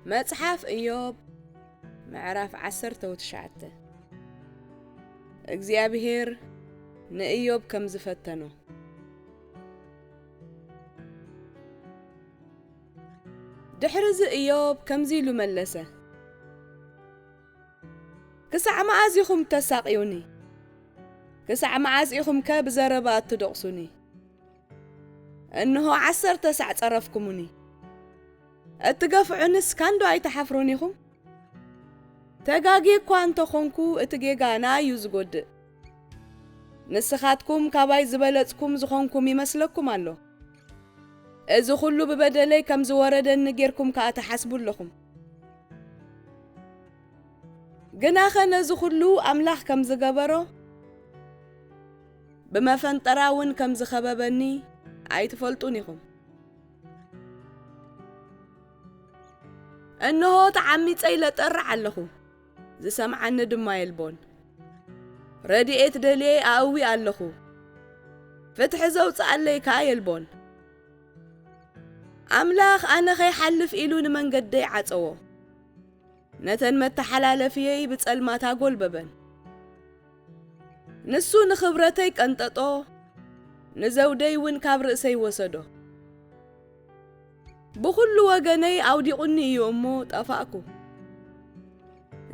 مصحف إيوب معرف 19 እግዚአብሔር ንኢዮብ ከም ዝፈተኖ ድሕርዚ ኢዮብ ከምዚ ኢሉ መለሰ ክሳዕ መዓዝ ኢኹም ተሳቂዩኒ ክሳዕ መዓዝ ኢኹም ከብዘረባ እትደቕሱኒ እንሆ 10 ሰዕ ፀረፍኩሙኒ እትገፍዑንስ ካንዶ ኣይተሓፍሩን ኢኹም ተጋጊ እኳ እንተኾንኩ እቲ ጌጋና እዩ ዝጎድእ ንስኻትኩም ካባይ ዝበለጽኩም ዝኾንኩም ይመስለኩም ኣሎ እዚ ኩሉ ብበደለይ ከም ዝወረደኒ ጌርኩም ከኣ ተሓስቡ ኣለኹም ግና ኸነ እዚ ኩሉ ኣምላኽ ከም ዝገበሮ ብመፈንጠራ እውን ከም ዝኸበበኒ ኣይትፈልጡን ኢኹም እንሆ ተዓሚፀይ ለጠርዕ ኣለኹ ዝሰምዓኒ ድማ የልቦን ረድኤት ደልየ ኣእዊ ኣለኹ ፍትሒ ዘውፅኣለይ ከዓ የልቦን ኣምላኽ ኣነ ኸይሓልፍ ኢሉ ንመንገደይ ዓፀዎ ነተን መተሓላለፍየይ ብጸልማት ኣጐልበበን ንሱ ንኽብረተይ ቀንጠጦ ንዘውደይ እውን ካብ ርእሰይ ወሰዶ ብኹሉ ወገነይ ኣውዲቑኒ እዩ እሞ ጠፋእኩ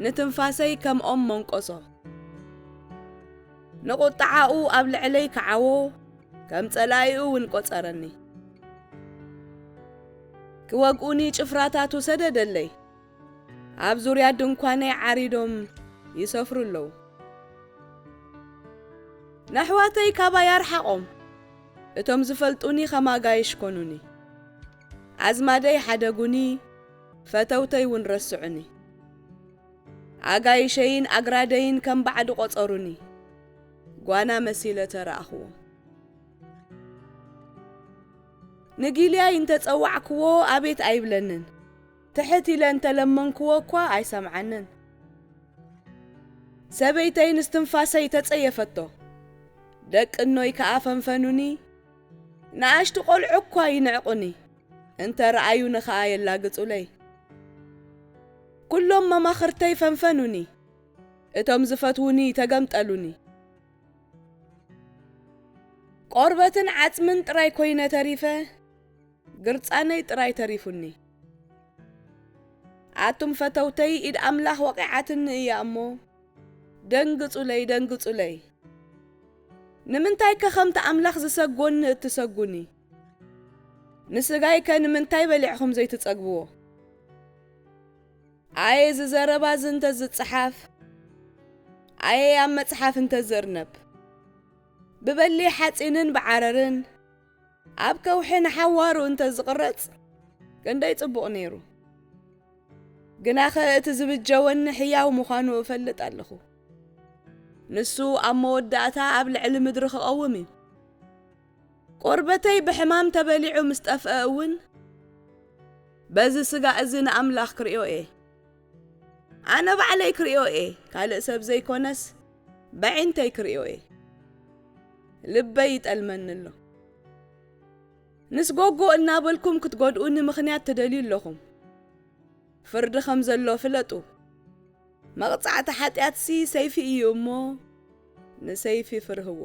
ንትንፋሰይ ከም ኦም መንቆሶ ንቁጣዓኡ ኣብ ልዕለይ ከዓዎ ከም ጸላኢኡ እውን ቆጸረኒ ክወግኡኒ ጭፍራታቱ ሰደደለይ ኣብ ዙርያ ድንኳነይ ዓሪዶም ይሰፍሩ ኣለዉ ናሕዋተይ ካባይ ኣርሓቖም እቶም ዝፈልጡኒ ኸማጋይሽ ኮኑኒ ኣዝማደይ ሓደጉኒ ፈተውተይ እውን ረስዑኒ ኣጋይሸይን ኣግራደይን ከም ባዕዲ ቆጸሩኒ ጓና መሲለ ተረኣኽዎ ንጊልያይ እንተጸዋዕክዎ ኣቤት ኣይብለንን ትሕት ኢለ እንተለመንክዎ እኳ ኣይሰምዓንን ሰበይተይ ንስትንፋሰይ ተጸየፈቶ ደቅኖይ ከኣ ፈንፈኑኒ ንኣሽቱ ቈልዑ እኳ ይንዕቑኒ እንተ ረኣዩኒ ኸኣ የላግጹለይ ኩሎም መማኽርተይ ፈንፈኑኒ እቶም ዝፈትውኒ ተገምጠሉኒ ቆርበትን ዓጽምን ጥራይ ኮይነ ተሪፈ ግርጻነይ ጥራይ ተሪፉኒ ኣቱም ፈተውተይ ኢድ ኣምላኽ ወቂዓትኒ እያ እሞ ደንግጹለይ ንምንታይ ከኸምቲ ኣምላኽ ዝሰጐኒ እትሰጉኒ ንስጋይ ከምንታይ በሊዕኹም ዘይትጸግብዎ ኣየ ዝዘረባ እንተ ዝጽሓፍ ኣየ ኣብ መጽሓፍ እንተ ዝርነብ ብበሊ ሓጺንን ብዓረርን ኣብ ከውሒ ንሓዋሩ እንተ ዝቕረጽ ክንደይ ጽቡቕ ነይሩ ግናኸ እቲ ዝብጀወኒ ሕያው ምዃኑ እፈልጥ ኣለኹ ንሱ ኣብ መወዳእታ ኣብ ልዕሊ ምድሪ ክቐውም እዩ ቆርበተይ ብሕማም ተበሊዑ ምስ ጠፍአ እውን በዚ ስጋ እዚ ንኣምላኽ ክርእዮ እየ ኣነ ባዕለይ ክርእዮ እየ ካልእ ሰብ ዘይኮነስ በዒንተይ ክርእዮ እየ ልበይ ይጠልመኒ ኣሎ ንስ ጎጎ እናበልኩም ክትጐድኡኒ ምኽንያት ትደልዩ ኣለኹም ፍርዲ ከም ዘሎ ፍለጡ መቕጻዕቲ ሓጢኣትሲ ሰይፊ እዩ እሞ ንሰይፊ ፍርህዎ